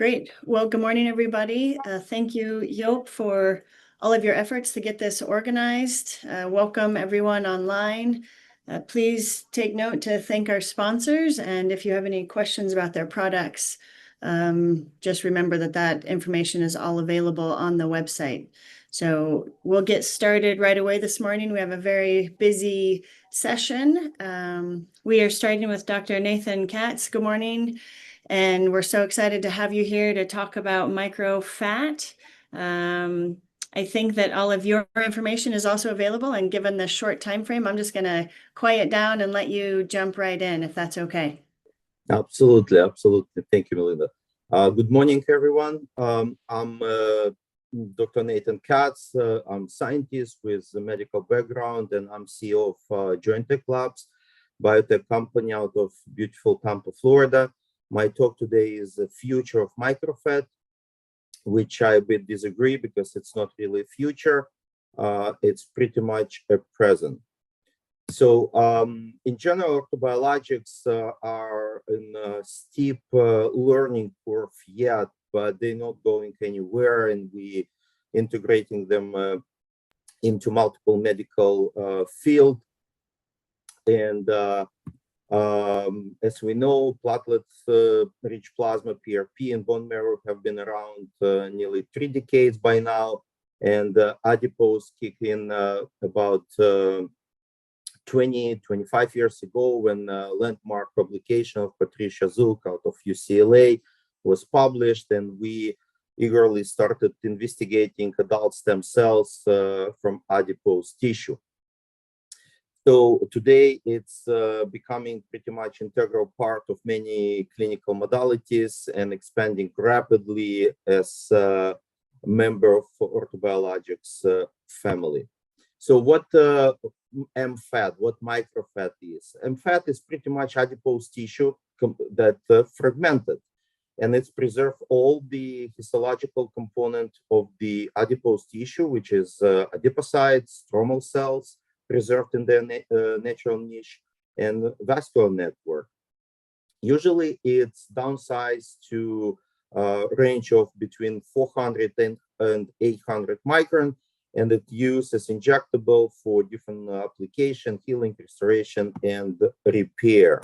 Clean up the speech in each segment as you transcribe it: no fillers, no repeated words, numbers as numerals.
Great. Well, good morning, everybody. Thank you, Joop, for all of your efforts to get this organized. Welcome, everyone online. Please take note to thank our sponsors, and if you have any questions about their products, just remember that information is all available on the website. So we'll get started right away this morning. We have a very busy session. We are starting with Dr. Nathan Katz. Good morning. And we're so excited to have you here to talk about Microfat. I think that all of your information is also available, and given the short time frame, I'm just going to quiet down and let you jump right in, if that's okay. Absolutely. Thank you, Melinda. Good morning, everyone. I'm Dr. Nathan Katz. I'm a scientist with a medical background, and I'm CEO of Jointech Labs, biotech company out of beautiful Tampa, Florida. My talk today is the future of Microfat, which I would disagree because it's not really a future. It's pretty much a present. So in general, orthobiologics are in a steep learning curve yet, but they're not going anywhere, and we integrating them into multiple medical field. And as we know, platelets-rich plasma, PRP, and bone marrow have been around nearly 3 decades by now, and adipose kicked in about 25 years ago when landmark publication of Patricia Zook out of UCLA was published, and we eagerly started investigating adult stem cells from adipose tissue. So today it's becoming pretty much integral part of many clinical modalities and expanding rapidly as a member of orthobiologics family. So what MFAT, what Microfat is? MFAT is pretty much adipose tissue that fragmented, and it's preserved all the histological component of the adipose tissue, which is adipocytes, stromal cells, preserved in their natural niche, and vascular network. Usually it's downsized to a range of between 400 and 800 micron, and it's used as injectable for different application, healing, restoration, and repair.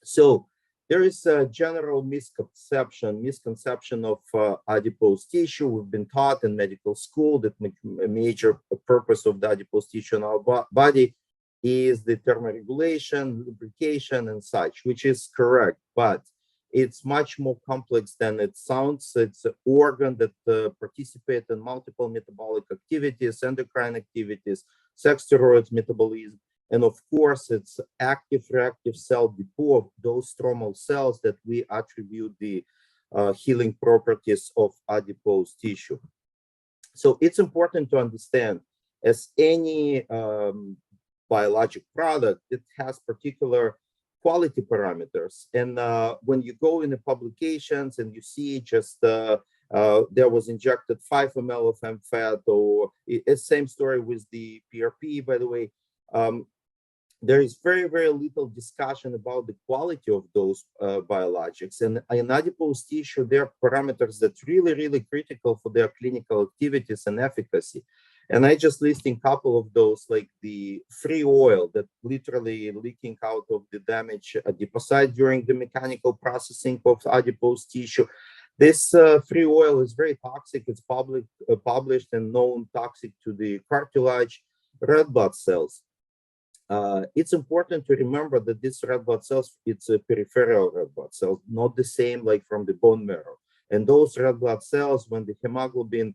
So there is a general misconception of adipose tissue. We've been taught in medical school that a major purpose of the adipose tissue in our body is the thermoregulation, lubrication, and such, which is correct, but it's much more complex than it sounds. It's an organ that participates in multiple metabolic activities, endocrine activities, sex steroids metabolism, and of course, it's active reactive cell depot of those stromal cells that we attribute the healing properties of adipose tissue. So it's important to understand, as any biologic product, it has particular quality parameters. And when you go in the publications and you see just there was injected 5 ml of MFAT, or it's same story with the PRP, by the way, there is very, very little discussion about the quality of those biologics. And in adipose tissue, there are parameters that really, really critical for their clinical activities and efficacy. And I just listing a couple of those, like the free oil that literally leaking out of the damaged adipocyte during the mechanical processing of adipose tissue. This free oil is very toxic. It's published and known toxic to the cartilage, red blood cells. It's important to remember that these red blood cells, it's a peripheral red blood cells, not the same like from the bone marrow. And those red blood cells, when the hemoglobin,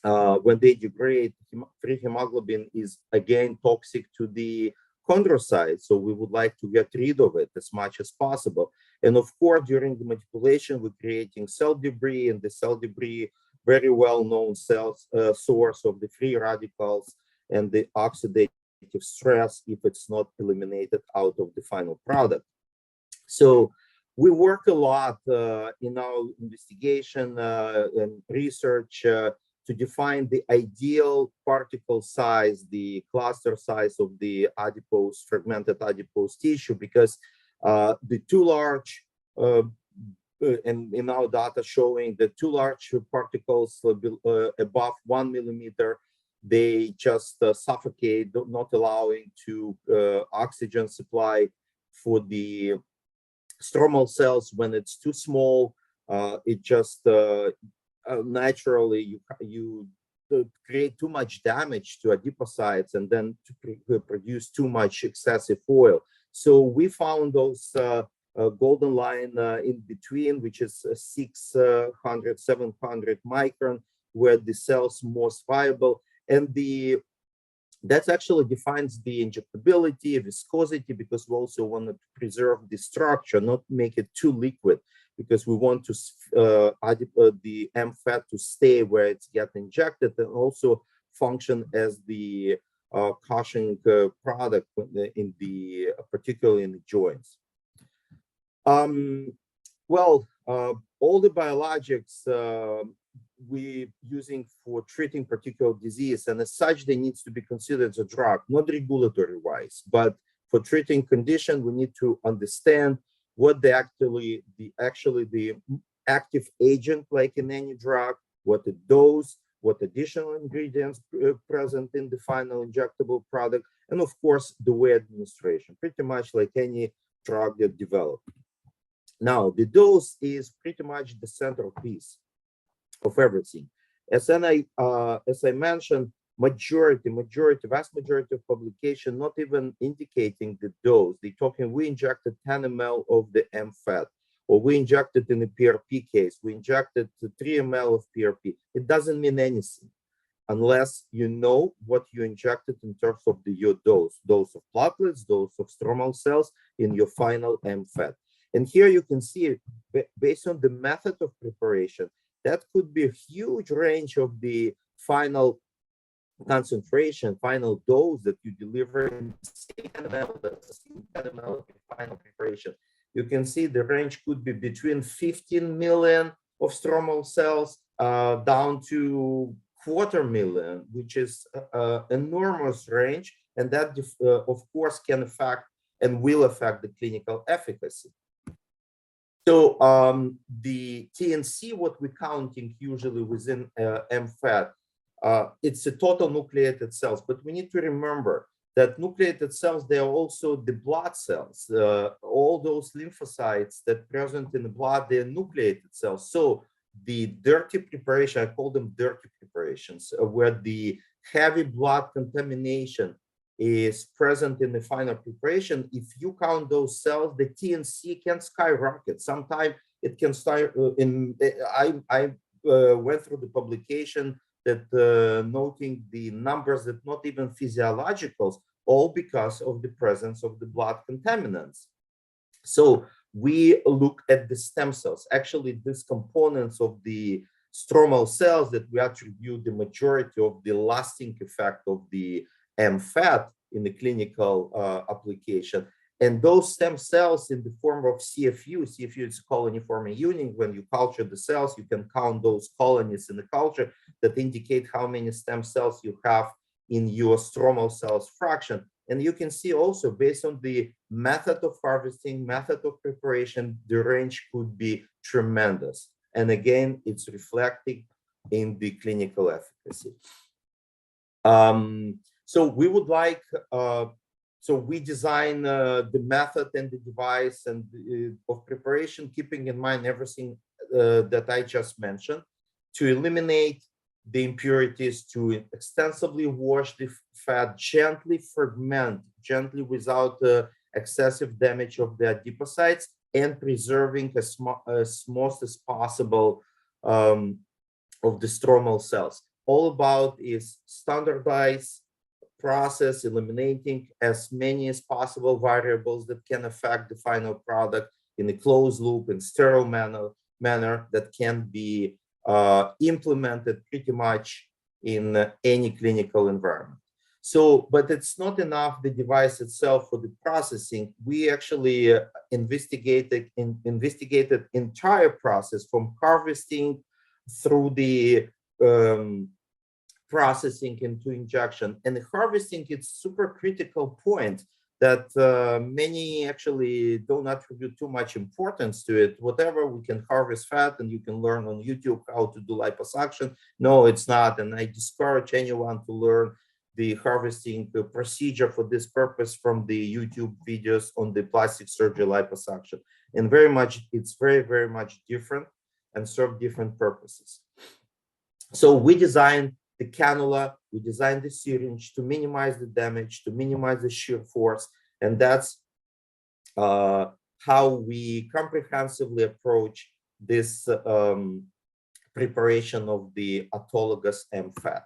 when they degrade, free hemoglobin is again toxic to the chondrocytes. So we would like to get rid of it as much as possible. And of course, during the manipulation, we're creating cell debris, and the cell debris, very well-known source of the free radicals and the oxidative stress if it's not eliminated out of the final product. So we work a lot in our investigation and research to define the ideal particle size, the cluster size of the fragmented adipose tissue, because the too large and in our data showing that too large particles above 1 millimeter, they just suffocate, not allowing to oxygen supply for the stromal cells. When it's too small, it just naturally you create too much damage to adipocytes and then to produce too much excessive oil. So we found those golden line in between, which is 600, 700 micron, where the cells most viable, and that actually defines the injectability, viscosity, because we also want to preserve the structure, not make it too liquid, because we want to the MFAT to stay where it's get injected and also function as the cushioning product in the particularly in the joints. Well, all the biologics we using for treating particular disease, and as such, they need to be considered as a drug, not regulatory wise, but for treating condition, we need to understand what the active agent, like in any drug, what the dose, what additional ingredients present in the final injectable product, and of course, the way administration, pretty much like any drug that developed. Now, the dose is pretty much the centerpiece of everything. As I mentioned, vast majority of publication not even indicating the dose. They're talking we injected 10 ml of the MFAT, or we injected in a PRP case, we injected 3 ml of PRP. It doesn't mean anything unless you know what you injected in terms of your dose of platelets, dose of stromal cells in your final MFAT. And here you can see, based on the method of preparation, that could be a huge range of the final concentration, final dose that you deliver in 10 ml, that's 10 ml of final preparation. You can see the range could be between 15 million of stromal cells down to 250,000, which is enormous range, and that of course can affect and will affect the clinical efficacy. So the TNC, what we're counting usually within MFAT, it's a total nucleated cells, but we need to remember that nucleated cells, they are also the blood cells. All those lymphocytes that present in the blood, they're nucleated cells. So the dirty preparation, I call them dirty preparations, where the heavy blood contamination is present in the final preparation. If you count those cells, the TNC can skyrocket. Sometimes it can start I went through the publication that noting the numbers that not even physiologicals, all because of the presence of the blood contaminants. So we look at the stem cells, actually these components of the stromal cells that we attribute the majority of the lasting effect of the MFAT in the clinical application. And those stem cells in the form of CFU is colony-forming unit. When you culture the cells, you can count those colonies in the culture that indicate how many stem cells you have in your stromal cells fraction. And you can see also, based on the method of harvesting, method of preparation, the range could be tremendous. And again, it's reflecting in the clinical efficacy. So we would like, so we design the method and the device and of preparation, keeping in mind everything that I just mentioned, to eliminate the impurities, to extensively wash the fat, gently fragment, gently without excessive damage of the adipocytes, and preserving as most as possible of the stromal cells. All about is standardized process, eliminating as many as possible variables that can affect the final product in a closed loop and sterile manner that can be implemented pretty much in any clinical environment. So, but it's not enough the device itself for the processing. We actually investigated entire process from harvesting through the processing into injection. And the harvesting, it's super critical point that many actually don't attribute too much importance to it. Whatever, we can harvest fat and you can learn on YouTube how to do liposuction. No, it's not. And I discourage anyone to learn the harvesting procedure for this purpose from the YouTube videos on the plastic surgery liposuction. And it's very much different and serve different purposes. So we designed the cannula, we designed the syringe to minimize the damage, to minimize the shear force, and that's how we comprehensively approach this preparation of the autologous MFAT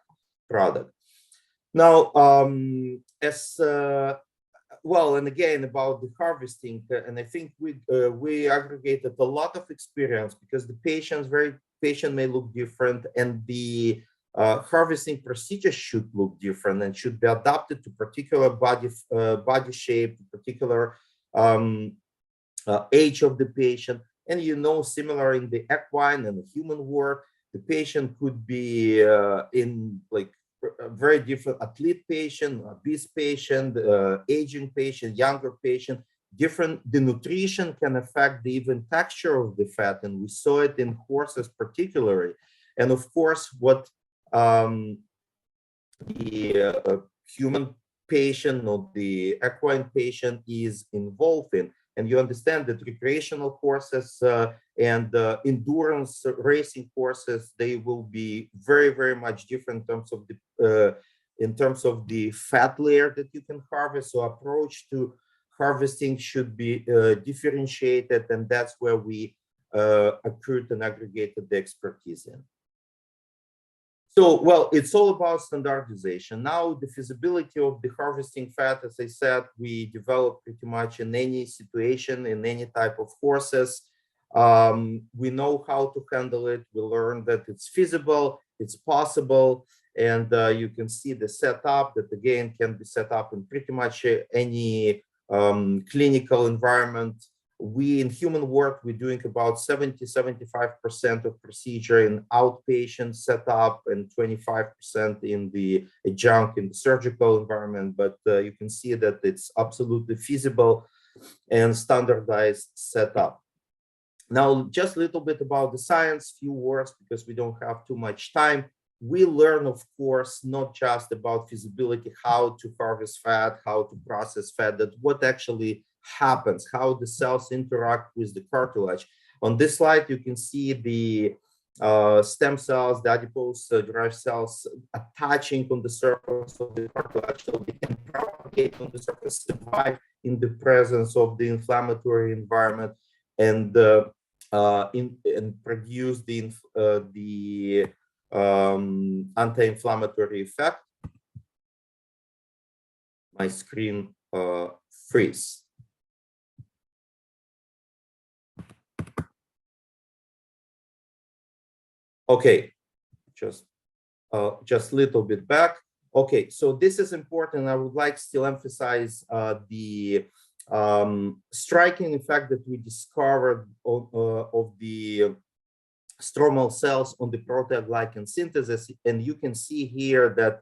product. Now, well, and again about the harvesting, and I think we aggregated a lot of experience because the patient may look different, and the harvesting procedure should look different and should be adapted to particular body shape, particular age of the patient. And similar in the equine and the human world, the patient could be in like a very different athlete patient, obese patient, aging patient, younger patient. The nutrition can affect the even texture of the fat, and we saw it in horses particularly. And of course, what the human patient or the equine patient is involved in. And you understand that recreational horses and endurance racing horses, they will be very much different in terms of the fat layer that you can harvest. So approach to harvesting should be differentiated, and that's where we accrued and aggregated the expertise in. So, well, it's all about standardization. Now, the feasibility of the harvesting fat, as I said, we develop pretty much in any situation, in any type of horses. We know how to handle it. We learned that it's feasible, it's possible, and you can see the setup that, again, can be set up in pretty much any clinical environment. We in human work, we're doing about 70-75% of procedure in outpatient setup and 25% in the adjunct in the surgical environment. But you can see that it's absolutely feasible and standardized setup. Now, just a little bit about the science, few words, because we don't have too much time. We learn, of course, not just about feasibility, how to harvest fat, how to process fat, that what actually happens, how the cells interact with the cartilage. On this slide, you can see the stem cells, the adipose derived cells attaching on the surface of the cartilage, so they can propagate on the surface, survive in the presence of the inflammatory environment, and produce the anti-inflammatory effect. My screen freeze. Okay, just a little bit back. Okay, so this is important. I would like to still emphasize the striking effect that we discovered of the stromal cells on the proteoglycan synthesis. And you can see here that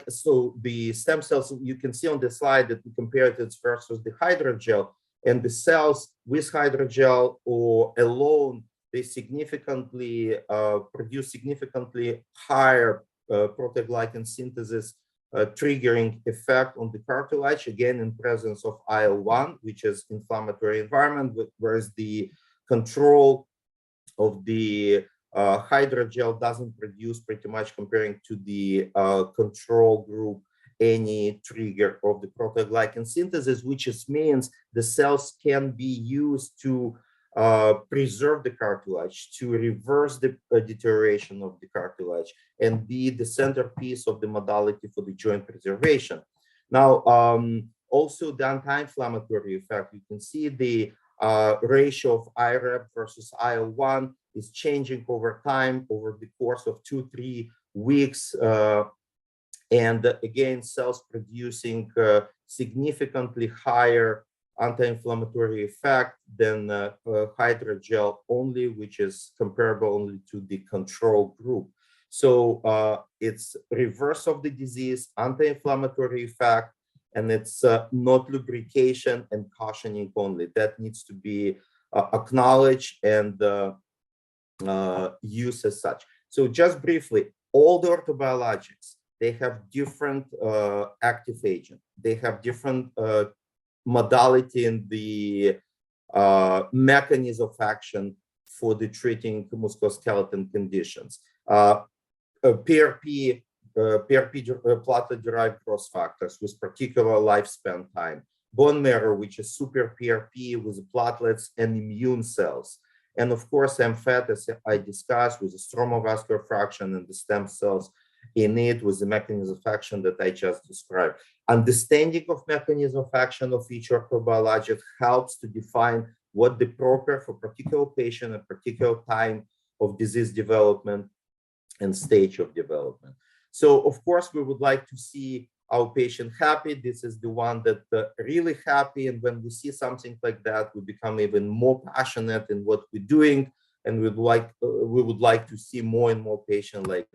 so the stem cells, you can see on the slide that we compared it versus the hydrogel, and the cells with hydrogel or alone, they significantly produce significantly higher proteoglycan synthesis triggering effect on the cartilage, again in presence of IL-1, which is inflammatory environment, whereas the control of the hydrogel doesn't produce, pretty much comparing to the control group, any trigger of the proteoglycan synthesis, which means the cells can be used to preserve the cartilage, to reverse the deterioration of the cartilage, and be the centerpiece of the modality for the joint preservation. Now, also the anti-inflammatory effect, you can see the ratio of IREP versus IL-1 is changing over time, over the course of 2-3 weeks. And again, cells producing significantly higher anti-inflammatory effect than hydrogel only, which is comparable only to the control group. So it's reverse of the disease, anti-inflammatory effect, and it's not lubrication and cushioning only. That needs to be acknowledged and used as such. So just briefly, all the orthobiologics, they have different active agent. They have different modality in the mechanism of action for the treating musculoskeletal conditions. PRP, platelet-derived growth factors with particular lifespan time. Bone marrow, which is super PRP with platelets and immune cells. And of course, MFAT, as I discussed, with the stromal vascular fraction and the stem cells in it with the mechanism of action that I just described. Understanding of mechanism of action of each orthobiologic helps to define what the proper for particular patient at particular time of disease development and stage of development. So of course, we would like to see our patient happy. This is the one that really happy. And when we see something like that, we become even more passionate in what we're doing. And we would like to see more and more patients like